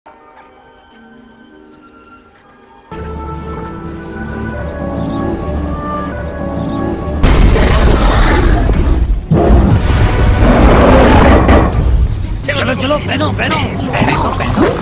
चलो चलो पहनो पहनो पहनो पहनो।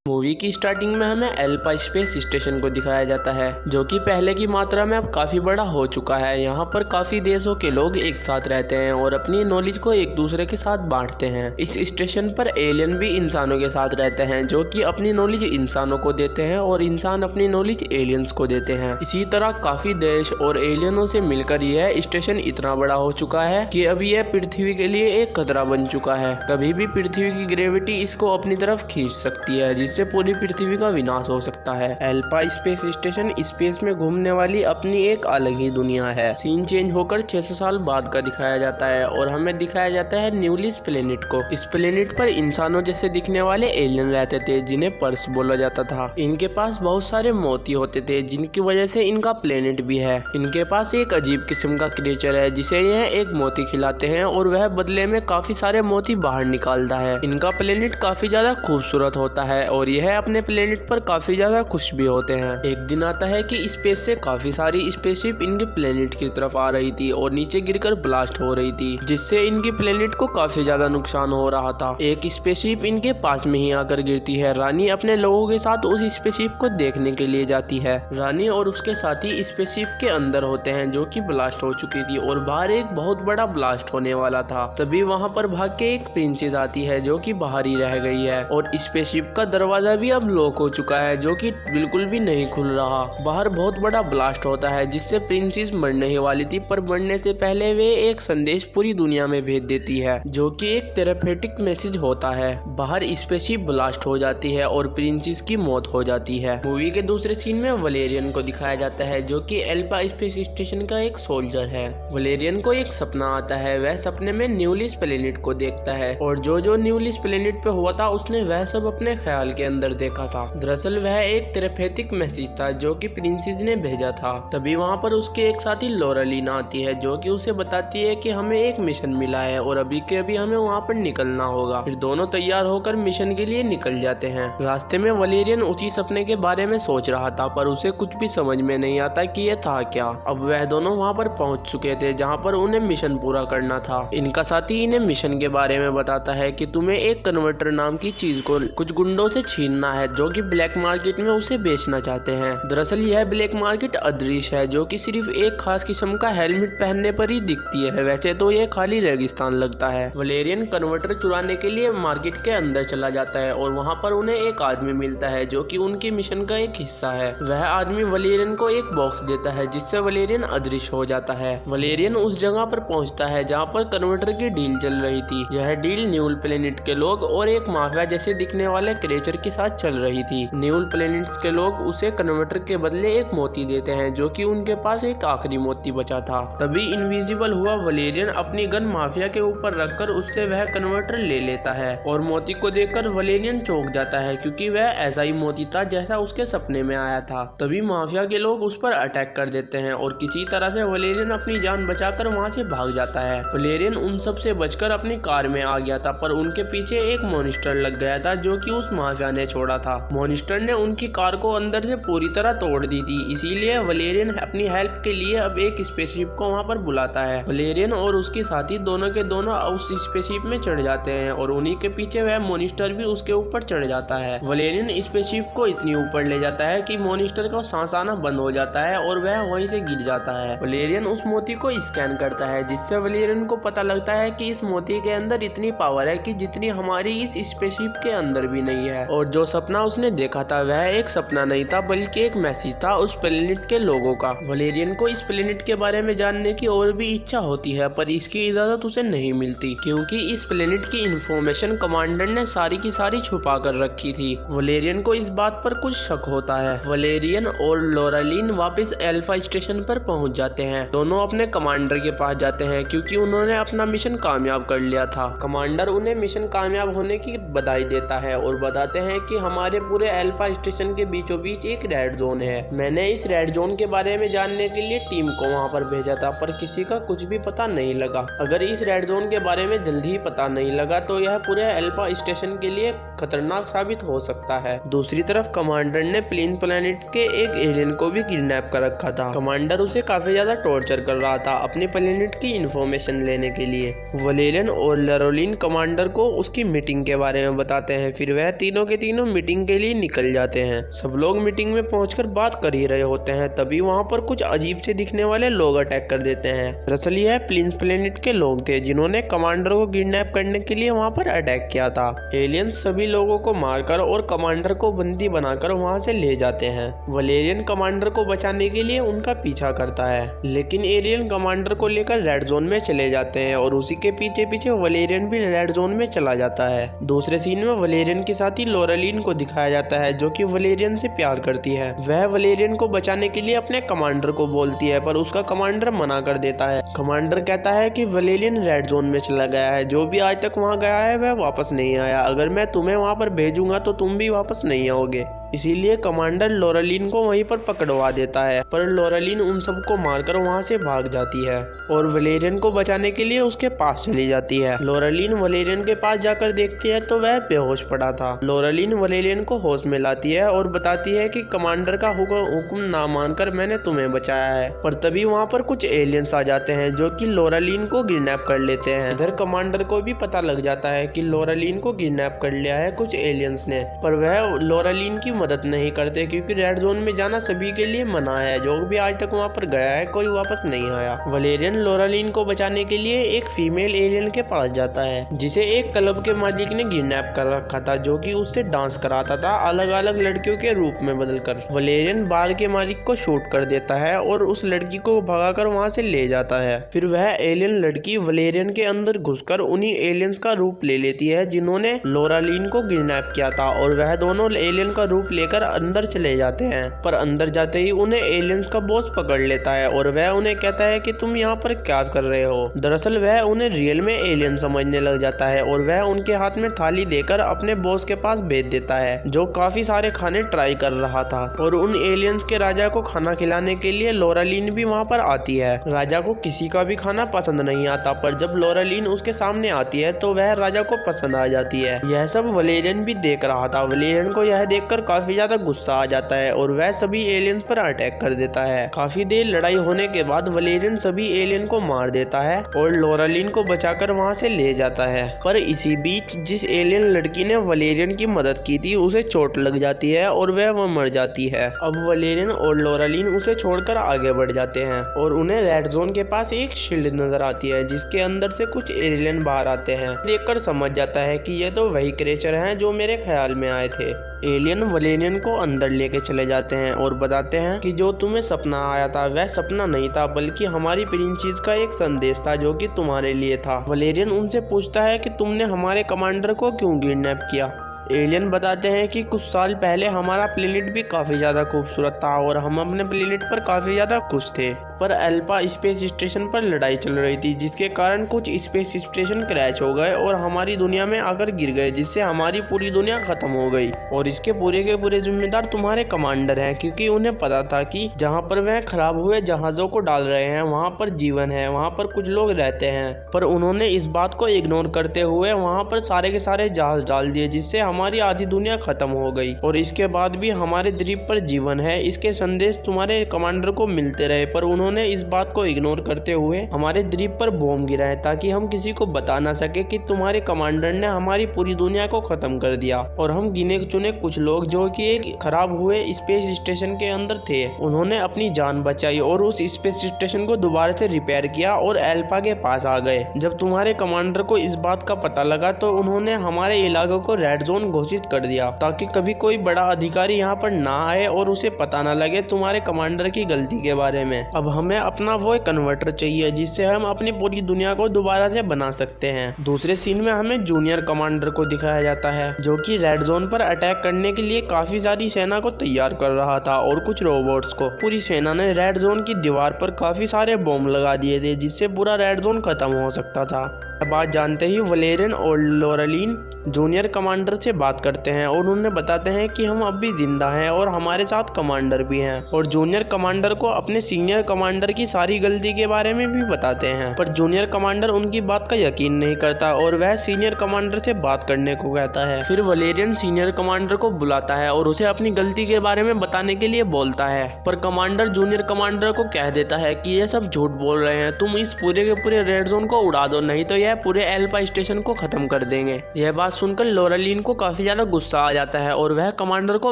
मूवी की स्टार्टिंग में हमें एल्पा स्पेस स्टेशन को दिखाया जाता है, जो कि पहले की मात्रा में अब काफी बड़ा हो चुका है। यहाँ पर काफी देशों के लोग एक साथ रहते हैं और अपनी नॉलेज को एक दूसरे के साथ बांटते हैं। इस स्टेशन पर एलियन भी इंसानों के साथ रहते हैं, जो कि अपनी नॉलेज इंसानों को देते हैं और इंसान अपनी नॉलेज एलियंस को देते हैं। इसी तरह काफी देश और एलियनों से मिलकर यह स्टेशन इतना बड़ा हो चुका है कि अभी यह पृथ्वी के लिए एक खतरा बन चुका है। कभी भी पृथ्वी की ग्रेविटी इसको अपनी तरफ खींच सकती है, जिससे पूरी पृथ्वी का विनाश हो सकता है। एल्पा स्पेस स्टेशन स्पेस में घूमने वाली अपनी एक अलग ही दुनिया है। सीन चेंज होकर 600 साल बाद का दिखाया जाता है और हमें दिखाया जाता है न्यूलिस प्लेनेट को। इस प्लेनेट पर इंसानों जैसे दिखने वाले एलियन रहते थे, जिन्हें पर्स बोला जाता था। इनके पास बहुत सारे मोती होते थे, जिनकी वजह से इनका प्लेनेट भी है। इनके पास एक अजीब किस्म का क्रिएचर है, जिसे यह एक मोती खिलाते हैं और वह बदले में काफी सारे मोती बाहर निकालता है। इनका प्लेनेट काफी ज्यादा खूबसूरत होता है और यह अपने प्लेनेट पर काफी ज्यादा खुश भी होते हैं। एक दिन आता है कि स्पेस से काफी सारी स्पेसशिप इनके प्लेनेट की तरफ आ रही थी और नीचे गिरकर ब्लास्ट हो रही थी, जिससे इनकी प्लेनेट को काफी ज्यादा नुकसान हो रहा था। एक स्पेसशिप इनके पास में ही आकर गिरती है। रानी अपने लोगों के साथ उस स्पेसशिप को देखने के लिए जाती है। रानी और उसके साथी स्पेसशिप के अंदर होते हैं, जो कि ब्लास्ट हो चुकी थी और बाहर एक बहुत बड़ा ब्लास्ट होने वाला था। तभी वहां पर भाग के एक प्रिंसेस आती है, जो कि बाहर ही रह गई है और स्पेसशिप का दरवाजा भी अब लॉक हो चुका है, जो कि बिल्कुल भी नहीं खुल रहा। बाहर बहुत बड़ा ब्लास्ट होता है, जिससे प्रिंसेस मरने ही वाली थी, पर मरने से पहले वे एक संदेश पूरी दुनिया में भेज देती है, जो कि एक थेरेपेटिक मैसेज होता है। बाहर स्पेसशिप ब्लास्ट हो जाती है और प्रिंसेस की मौत हो जाती है। मूवी के दूसरे सीन में वलेरियन को दिखाया जाता है, जो कि एल्पा स्पेस स्टेशन का एक सोल्जर है। वलेरियन को एक सपना आता है। वह सपने में न्यूलिस प्लेनेट को देखता है और जो न्यूलिस प्लेनेट पे हुआ था, उसने वह सब अपने ख्याल के अंदर देखा था। दरअसल वह एक थेरेपेटिक मैसेज था, जो कि प्रिंसेस ने भेजा था। तभी वहाँ पर उसके एक साथी लॉरेलिन आती है, जो कि उसे बताती है कि हमें एक मिशन मिला है और अभी के अभी हमें वहाँ पर निकलना होगा। फिर दोनों तैयार होकर मिशन के लिए निकल जाते हैं। रास्ते में वलेरियन उसी सपने के बारे में सोच रहा था, पर उसे कुछ भी समझ में नहीं आता कि यह था क्या। अब वह दोनों वहाँ पर पहुँच चुके थे, जहाँ पर उन्हें मिशन पूरा करना था। इनका साथी इन्हें मिशन के बारे में बताता है कि तुम्हें एक कन्वर्टर नाम की चीज को कुछ गुंडों से छीनना है, जो कि ब्लैक मार्केट में उसे बेचना चाहते हैं। दरअसल यह ब्लैक मार्केट अदृश्य है, जो कि सिर्फ एक खास किस्म का हेलमेट पहनने पर ही दिखती है। वैसे तो यह खाली रेगिस्तान लगता है। वलेरियन कन्वर्टर चुराने के लिए मार्केट के अंदर चला जाता है और वहाँ पर उन्हें एक आदमी मिलता है, जो कि उनकी मिशन का एक हिस्सा है। वह आदमी वलेरियन को एक बॉक्स देता है, जिससे वलेरियन अदृश्य हो जाता है। वलेरियन उस जगह पर पहुँचता है जहाँ पर कन्वर्टर की डील चल रही थी। यह डील न्यूल प्लेनेट के लोग और एक माफिया जैसे दिखने वाले क्रिएचर के साथ चल रही थी। न्यूल प्लेनेट्स के लोग उसे कन्वर्टर के बदले एक मोती देते हैं, जो कि उनके पास एक आखिरी मोती बचा था। तभी इनविजिबल हुआ वलेरियन अपनी गन माफिया के ऊपर रखकर उससे वह कन्वर्टर ले लेता है और मोती को देखकर वलेरियन चौंक जाता है, क्योंकि वह ऐसा ही मोती था जैसा उसके सपने में आया था। तभी माफिया के लोग उस पर अटैक कर देते हैं और किसी तरह से वलेरियन अपनी जान बचाकर वहां से भाग जाता है। वलेरियन उन सब से बचकर अपनी कार में आ गया था, पर उनके पीछे एक मॉन्स्टर लग गया था, जो कि उस माफिया ने छोड़ा था। मॉन्स्टर ने उनकी कार को अंदर से पूरी तरह तोड़ दी थी, इसीलिए वलेरियन अपनी हेल्प के लिए अब एक स्पेसशिप को वहां पर बुलाता है। वलेरियन और उसके साथी दोनों के दोनों उस स्पेसशिप में चढ़ जाते हैं और उन्हीं के पीछे वह मॉन्स्टर भी उसके ऊपर चढ़ जाता है। वलेरियन स्पेसशिप को इतनी ऊपर ले जाता है कि मॉन्स्टर का सांस आना बंद हो जाता है और वह वहीं से गिर जाता है। वलेरियन उस मोती को स्कैन करता है, जिससे वलेरियन को पता लगता है कि इस मोती के अंदर इतनी पावर है कि जितनी हमारी इस स्पेसशिप के अंदर भी नहीं है। और जो सपना उसने देखा था वह एक सपना नहीं था, बल्कि एक मैसेज था उस प्लेनेट के लोगों का। वलेरियन को इस प्लेनेट के बारे में जानने की और भी इच्छा होती है, पर इसकी इजाजत उसे नहीं मिलती, क्योंकि इस प्लेनेट की इंफॉर्मेशन कमांडर ने सारी की सारी छुपा कर रखी थी। वलेरियन को इस बात पर कुछ शक होता है। वलेरियन और लॉरेलिन वापस एल्फा स्टेशन पर पहुंच जाते हैं। दोनों अपने कमांडर के पास जाते हैं, क्योंकि उन्होंने अपना मिशन कामयाब कर लिया था। कमांडर उन्हें मिशन कामयाब होने की बधाई देता है और बताते हैं कि हमारे पूरे अल्फा स्टेशन के बीचों बीच एक रेड जोन है। मैंने इस रेड जोन के बारे में जानने के लिए टीम को वहां पर भेजा था, पर किसी का कुछ भी पता नहीं लगा। अगर इस रेड जोन के बारे में जल्दी ही पता नहीं लगा तो यह पूरे अल्फा स्टेशन के लिए खतरनाक साबित हो सकता है। दूसरी तरफ कमांडर ने प्लेन प्लैनेट के एक एलियन को भी किडनैप कर रखा था। कमांडर उसे काफी ज्यादा टॉर्चर कर रहा था अपने प्लैनेट की इंफॉर्मेशन लेने के लिए। वलेरियन और लरोलिन कमांडर को उसकी मीटिंग के बारे में बताते हैं। फिर वह तीनों के तीनों मीटिंग के लिए निकल जाते हैं। सब लोग मीटिंग में पहुंचकर बात कर ही रहे होते हैं, तभी वहां पर कुछ अजीब से दिखने वाले लोग अटैक कर देते हैं। दरअसल यह प्लेन्स प्लैनेट के लोग थे जिन्होंने कमांडर को किडनैप करने के लिए वहां पर अटैक किया था। एलियंस सभी लोगों को मारकर और कमांडर को बंदी बनाकर वहां से ले जाते हैं। वलेरियन कमांडर को बचाने के लिए उनका पीछा करता है, लेकिन एलियन कमांडर को लेकर रेड जोन में चले जाते हैं और उसी के पीछे पीछे वलेरियन भी रेड जोन में चला जाता है। दूसरे सीन में वलेरियन के साथ ही लोरेलिन को दिखाया जाता है जो कि वलेरियन से प्यार करती है। वह वलेरियन को बचाने के लिए अपने कमांडर को बोलती है, पर उसका कमांडर मना कर देता है। कमांडर कहता है कि वलेरियन रेड जोन में चला गया है, जो भी आज तक वहां गया है वह वापस नहीं आया। अगर मैं तुम्हें वहां पर भेजूंगा तो तुम भी वापस नहीं आओगे। इसीलिए कमांडर लोरेलिन को वहीं पर पकड़वा देता है, पर लोरेलिन उन सबको मारकर वहां से भाग जाती है और वलेरियन को बचाने के लिए उसके पास चली जाती है। लोरेलिन वलेरियन के पास जाकर देखती है तो वह बेहोश पड़ा था। लोरेलिन वलेरियन को होश में लाती है और बताती है कि कमांडर का हुक्म ना मानकर मैंने तुम्हें बचाया है। पर तभी वहां पर कुछ एलियंस आ जाते हैं जो कि लोरेलिन को किडनैप कर लेते हैं। इधर कमांडर को भी पता लग जाता है कि लोरेलिन को किडनैप कर लिया है कुछ एलियंस ने, पर वह लोरेलिन की मदद नहीं करते क्योंकि रेड जोन में जाना सभी के लिए मना है। जो भी आज तक वहां पर गया है कोई वापस नहीं आया। वलेरियन लोरेलिन को बचाने के लिए एक फीमेल एलियन के पास जाता है जिसे एक क्लब के मालिक ने किडनैप कर रखा था, जो कि उससे डांस कराता था अलग अलग लड़कियों के रूप में बदलकर। वलेरियन बार के मालिक को शूट कर देता है और उस लड़की को भगाकर वहां से ले जाता है। फिर वह एलियन लड़की वलेरियन के अंदर घुसकर उन्हीं एलियंस का रूप ले लेती है जिन्होंने लोरेलिन को किडनैप किया था, और वह दोनों एलियन का रूप लेकर अंदर चले जाते हैं। पर अंदर जाते ही उन्हें एलियंस का बॉस पकड़ लेता है और वह उन्हें कहता है कि तुम यहाँ पर क्या कर रहे हो। दरअसल वह उन्हें रियल में एलियन समझने लग जाता है और वह उनके हाथ में थाली देकर अपने बॉस के पास भेज देता है, जो काफी सारे खाने ट्राई कर रहा था। और उन एलियंस के राजा को खाना खिलाने के लिए लोरेलिन भी वहाँ पर आती है। राजा को किसी का भी खाना पसंद नहीं आता, पर जब लोरेलिन उसके सामने आती है तो वह राजा को पसंद आ जाती है। यह सब वलेरियन भी देख रहा था। वलेरियन को यह देखकर काफी ज्यादा गुस्सा आ जाता है और वह सभी एलियंस पर अटैक कर देता है। काफी देर लड़ाई होने के बाद वलेरियन सभी एलियन को मार देता है और लोरेलिन को बचाकर वहां से ले जाता है। पर इसी बीच जिस एलियन लड़की ने वलेरियन की मदद की थी उसे चोट लग जाती है और वह मर जाती है। अब वलेरियन और लोरेलिन उसे छोड़कर आगे बढ़ जाते हैं और उन्हें रेड जोन के पास एक शील्ड नजर आती है जिसके अंदर से कुछ एलियन बाहर आते हैं। देखकर समझ जाता है कि ये तो वही क्रिएचर हैं जो मेरे ख्याल में आए थे। एलियन वलेरियन को अंदर लेके चले जाते हैं और बताते हैं कि जो तुम्हें सपना आया था वह सपना नहीं था, बल्कि हमारी प्रिंसेस का एक संदेश था जो कि तुम्हारे लिए था। वलेरियन उनसे पूछता है कि तुमने हमारे कमांडर को क्यों किडनैप किया। एलियन बताते हैं कि कुछ साल पहले हमारा प्लेनेट भी काफी ज्यादा खूबसूरत था और हम अपने प्लेनेट पर काफी ज्यादा खुश थे, पर अल्फा स्पेस स्टेशन पर लड़ाई चल रही थी जिसके कारण कुछ स्पेस स्टेशन क्रैश हो गए और हमारी दुनिया में आकर गिर गए, जिससे हमारी पूरी दुनिया खत्म हो गई। और इसके पूरे के पूरे जिम्मेदार तुम्हारे कमांडर हैं, क्योंकि उन्हें पता था कि जहाँ पर वह खराब हुए जहाजों को डाल रहे हैं वहाँ पर जीवन है, वहाँ पर कुछ लोग रहते हैं। पर उन्होंने इस बात को इग्नोर करते हुए वहाँ पर सारे के सारे जहाज डाल दिए, जिससे हमारी आधी दुनिया खत्म हो गई। और इसके बाद भी हमारे द्वीप पर जीवन है, इसके संदेश तुम्हारे कमांडर को मिलते रहे, पर उन्होंने इस बात को इग्नोर करते हुए हमारे द्वीप पर बॉम्ब गिराए ताकि हम किसी को बता ना सके कि तुम्हारे कमांडर ने हमारी पूरी दुनिया को खत्म कर दिया। और हम गिने चुने कुछ लोग जो कि एक खराब हुए स्पेस स्टेशन के अंदर थे, उन्होंने अपनी जान बचाई और उस स्पेस स्टेशन को दोबारा से रिपेयर किया और अल्फा के पास आ गए। जब तुम्हारे कमांडर को इस बात का पता लगा तो उन्होंने हमारे इलाके को रेड जोन घोषित कर दिया ताकि कभी कोई बड़ा अधिकारी यहाँ पर ना आए और उसे पता ना लगे तुम्हारे कमांडर की गलती के बारे में। अब हमें अपना वो कन्वर्टर चाहिए जिससे हम अपनी पूरी दुनिया को दोबारा से बना सकते हैं। दूसरे सीन में हमें जूनियर कमांडर को दिखाया जाता है जो कि रेड जोन पर अटैक करने के लिए काफी सारी सेना को तैयार कर रहा था और कुछ रोबोट्स को। पूरी सेना ने रेड जोन की दीवार पर काफी सारे बॉम्ब लगा दिए थे जिससे पूरा रेड जोन खत्म हो सकता था। बात जानते ही वलेरियन और लोरेलिन जूनियर कमांडर से बात करते हैं और उन्हें बताते हैं कि हम अब भी जिंदा हैं और हमारे साथ कमांडर भी हैं, और जूनियर कमांडर को अपने सीनियर कमांडर की सारी गलती के बारे में भी बताते हैं। पर जूनियर कमांडर उनकी बात का यकीन नहीं करता और वह सीनियर कमांडर से बात करने को कहता है। फिर वलेरियन सीनियर कमांडर को बुलाता है और उसे अपनी गलती के बारे में बताने के लिए बोलता है, पर कमांडर जूनियर कमांडर को कह देता है कि ये सब झूठ बोल रहे हैं, तुम इस पूरे के पूरे रेड जोन को उड़ा दो, नहीं तो यह पूरे एल्पा स्टेशन को खत्म कर देंगे। यह बात सुनकर लोरेलिन को काफी ज्यादा गुस्सा आ जाता है और वह कमांडर को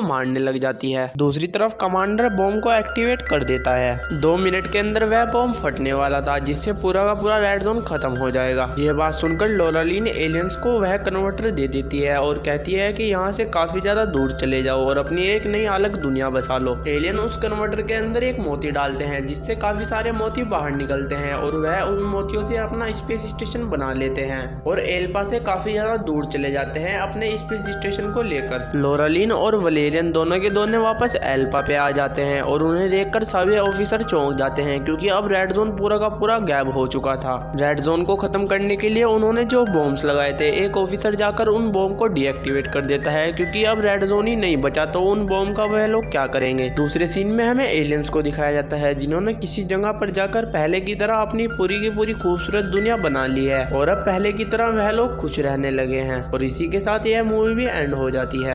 मारने लग जाती है। दूसरी तरफ कमांडर बॉम्ब को एक्टिवेट कर देता है। 2 मिनट के अंदर वह बॉम्ब फटने वाला था, जिससे पूरा का पूरा रेड जोन खत्म हो जाएगा। यह बात सुनकर लोरेलिन एलियंस को वह कन्वर्टर दे देती है और कहती है कि यहाँ से काफी ज्यादा दूर चले जाओ और अपनी एक नई अलग दुनिया बसा लो। एलियन उस कन्वर्टर के अंदर एक मोती डालते हैं, जिससे काफी सारे मोती बाहर निकलते हैं और वह उन मोतियों से अपना स्पेस स्टेशन बना लेते हैं और एल्पा से काफी ज्यादा दूर चले जाते हैं अपने स्पेस स्टेशन को लेकर। लोरेलिन और वलेरियन दोनों के दोनों वापस एल्पा पे आ जाते हैं और उन्हें देखकर सभी ऑफिसर चौंक जाते हैं, क्योंकि अब रेड जोन पूरा का पूरा गायब हो चुका था। रेड जोन को खत्म करने के लिए उन्होंने जो बॉम्ब्स लगाए थे, एक ऑफिसर जाकर उन बॉम्ब को डीएक्टिवेट कर देता है, क्योंकि अब रेड जोन ही नहीं बचा तो उन बॉम्ब का वह लोग क्या करेंगे। दूसरे सीन में हमें एलियंस को दिखाया जाता है, जिन्होंने किसी जगह पर जाकर पहले की तरह अपनी पूरी की पूरी खूबसूरत दुनिया बना ली है और अब पहले की तरह वह लोग खुश रहने लगे हैं। और इसी के साथ यह मूवी भी एंड हो जाती है।